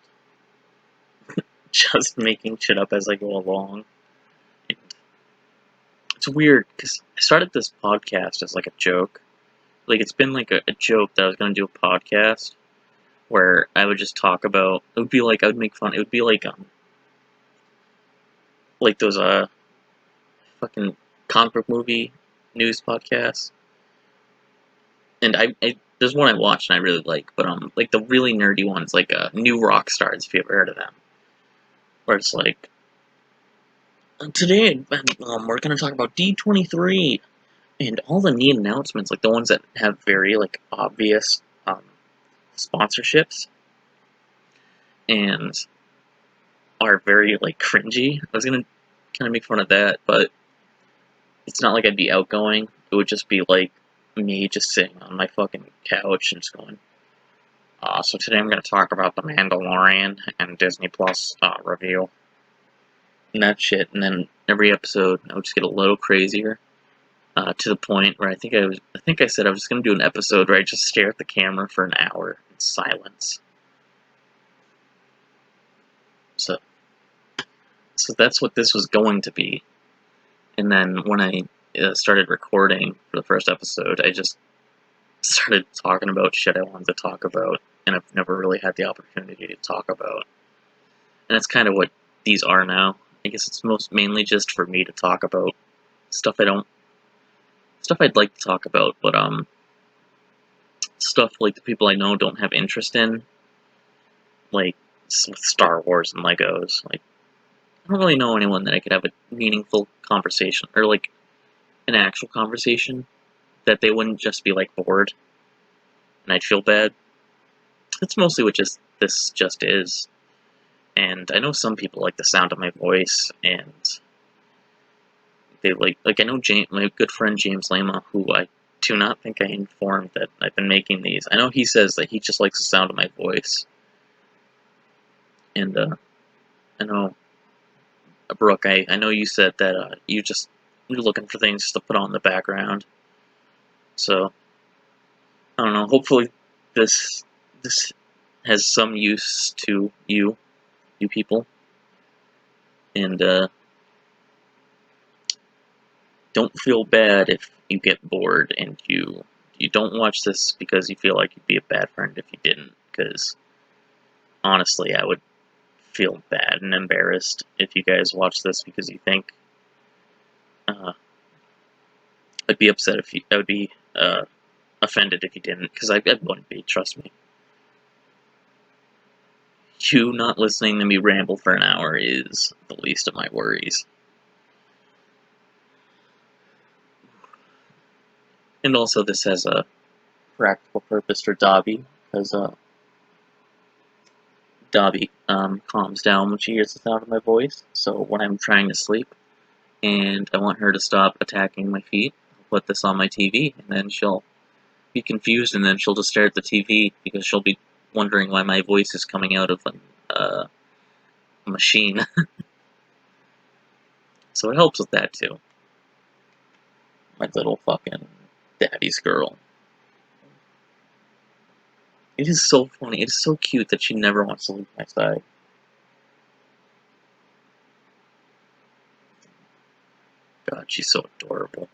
making shit up as I go along. It's weird because I started this podcast as like a joke. Like it's been like a joke that I was gonna do a podcast where I would just talk about. It would be like I would make fun. It would be like those fucking comic book movie news podcasts. And I there's one I watched and I really like, but like the really nerdy ones, like New Rock Stars, if you ever heard of them, where it's like today we're gonna talk about D23 and all the neat announcements, like the ones that have very like obvious sponsorships and are very like cringy. I was gonna kind of make fun of that, but it's not like I'd be outgoing. It would just be like me just sitting on my fucking couch and just going. So today I'm going to talk about The Mandalorian and Disney Plus review and that shit. And then every episode I would just get a little crazier to the point where I think I said I was going to do an episode where I just stare at the camera for an hour in silence. So that's what this was going to be. And then when I started recording for the first episode, I just started talking about shit I wanted to talk about, and I've never really had the opportunity to talk about. And that's kind of what these are now. I guess it's mainly just for me to talk about stuff I'd like to talk about, but stuff like the people I know don't have interest in, like Star Wars and Legos. Like I don't really know anyone that I could have a meaningful conversation, or like an actual conversation, that they wouldn't just be like bored, and I'd feel bad. That's mostly what this just is. And I know some people like the sound of my voice, and they like I know my good friend James Lama, who I do not think I informed that I've been making these. I know he says that he just likes the sound of my voice. And I know Brooke, I know you said that you're looking for things to put on in the background. So I don't know. Hopefully this has some use to you people, and don't feel bad if you get bored and you don't watch this because you feel like you'd be a bad friend if you didn't, because honestly, I would feel bad and embarrassed if you guys watch this because you think. I'd be upset if you. I would be offended if you didn't, because I wouldn't be. Trust me. You not listening to me ramble for an hour is the least of my worries. And also, this has a practical purpose for Dobby, because Dobby calms down when she hears the sound of my voice. So when I'm trying to sleep and I want her to stop attacking my feet, I'll put this on my TV, and then she'll be confused, and then she'll just stare at the TV because she'll be wondering why my voice is coming out of a machine. So it helps with that too. My little fucking daddy's girl. It is so funny. It is so cute that she never wants to leave my side. God, she's so adorable.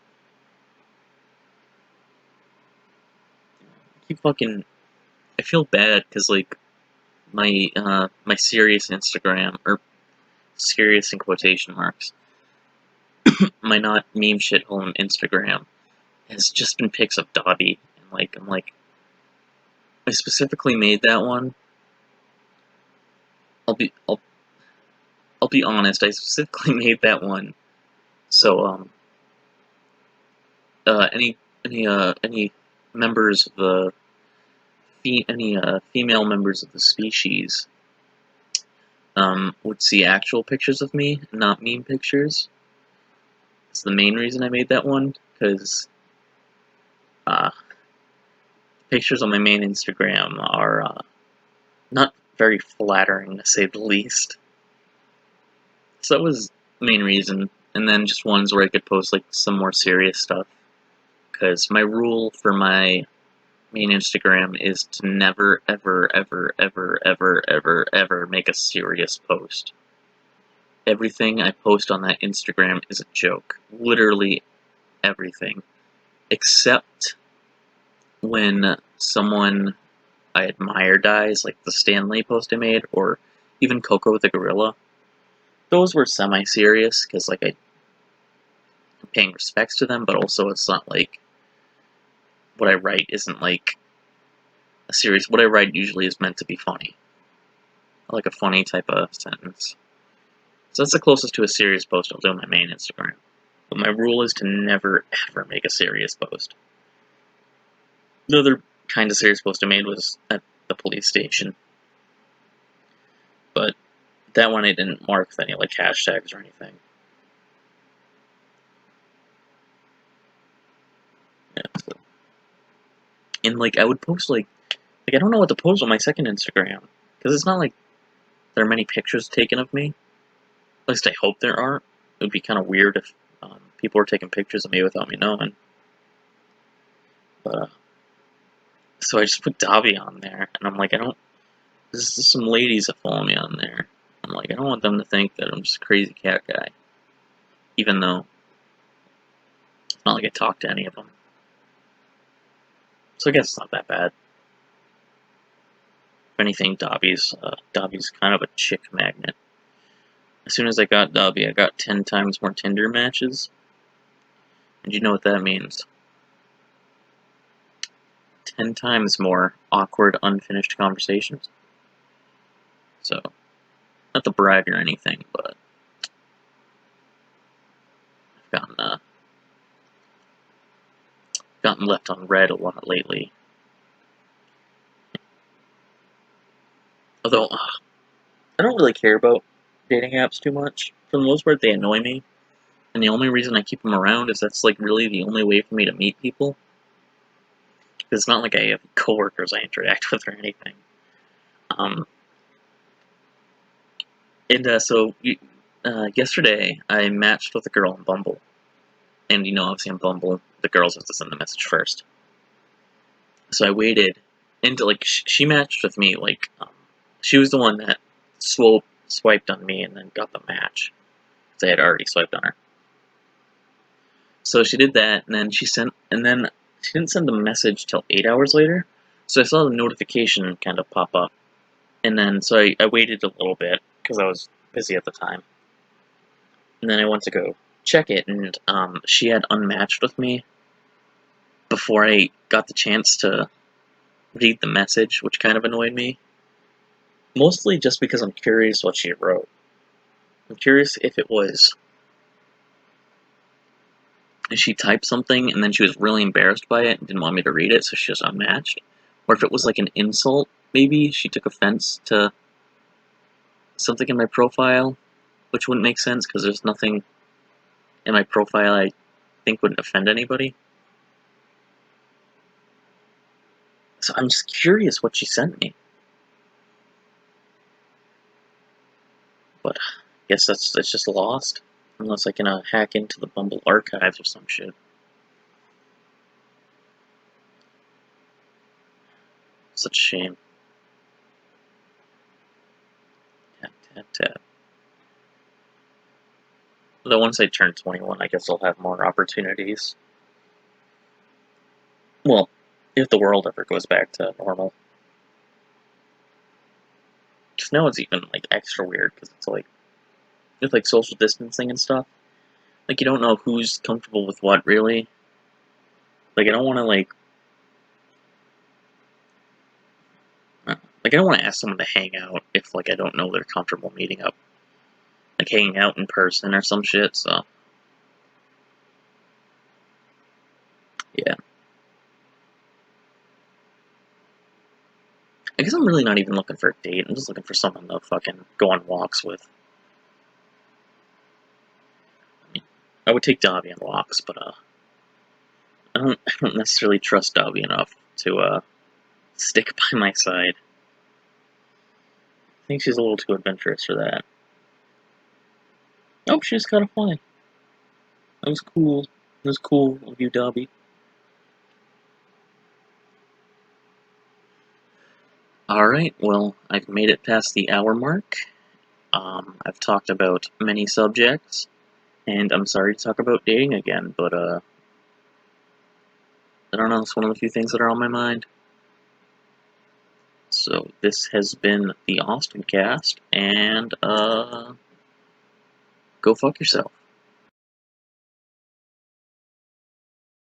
I feel bad because like my serious Instagram, or serious in quotation marks, my not meme shithole on Instagram has just been pics of Dobby, and like I'm like, I specifically made that one. I'll be I'll I'll be honest. I specifically made that one so any members of the female members of the species would see actual pictures of me, not meme pictures. It's the main reason I made that one, because pictures on my main Instagram are not very flattering, to say the least. So that was the main reason, and then just ones where I could post like some more serious stuff, because my rule for my main Instagram is to never, ever, ever, ever, ever, ever, ever make a serious post. Everything I post on that Instagram is a joke. Literally everything. Except when someone I admire dies, like the Stanley post I made, or even Coco the Gorilla. Those were semi-serious, because like I'm paying respects to them, but also it's not like what I write isn't like a serious. What I write usually is meant to be funny. Like a funny type of sentence. So that's the closest to a serious post I'll do on my main Instagram. But my rule is to never, ever make a serious post. The other kind of serious post I made was at the police station. But that one I didn't mark with any like hashtags or anything. Yeah, so. And like I would post like I don't know what to post on my second Instagram. Because it's not like there are many pictures taken of me. At least I hope there aren't. It would be kind of weird if people were taking pictures of me without me knowing. But so I just put Dobby on there, and I'm like, there's some ladies that follow me on there. I'm like, I don't want them to think that I'm just a crazy cat guy. Even though it's not like I talk to any of them. So I guess it's not that bad. If anything, Dobby's kind of a chick magnet. As soon as I got Dobby, I got 10 times more Tinder matches. And you know what that means? 10 times more awkward, unfinished conversations. So, not to brag or anything, but I've gotten left on red a lot lately. Although, I don't really care about dating apps too much. For the most part, they annoy me. And the only reason I keep them around is that's like really the only way for me to meet people. It's not like I have coworkers I interact with or anything. Yesterday I matched with a girl on Bumble. And obviously on Bumble, the girls have to send the message first. So I waited And, like, she matched with me, like, she was the one that swiped on me and then got the match. Because I had already swiped on her. So she did that, and then she didn't send the message till 8 hours later. So I saw the notification kind of pop up. And then, so I waited a little bit, because I was busy at the time. And then I went to go check it, and she had unmatched with me before I got the chance to read the message, which kind of annoyed me. Mostly just because I'm curious what she wrote. I'm curious if it was, if she typed something and then she was really embarrassed by it and didn't want me to read it, so she just unmatched. Or if it was like an insult, maybe she took offense to something in my profile, which wouldn't make sense because there's nothing in my profile I think would offend anybody. So I'm just curious what she sent me. But I guess that's just lost. Unless I can hack into the Bumble archives or some shit. Such a shame. Tap, tap, tap. Though once I turn 21, I guess I'll have more opportunities. Well, if the world ever goes back to normal. Because now it's even, like, extra weird, because it's like, with, like, social distancing and stuff, like, you don't know who's comfortable with what, really. Like, I don't want to, like, I don't want to ask someone to hang out if, like, I don't know they're comfortable meeting up. Like, hanging out in person or some shit, so. Yeah. I guess I'm really not even looking for a date, I'm just looking for someone to fucking go on walks with. I mean, I would take Dobby on walks, but, I don't necessarily trust Dobby enough to, stick by my side. I think she's a little too adventurous for that. Oh, she just got a fly. That was cool. It was cool of you, Dobby. Alright, well, I've made it past the hour mark. I've talked about many subjects, and I'm sorry to talk about dating again, but, I don't know, it's one of the few things that are on my mind. So, this has been the Austincast, and, go fuck yourself.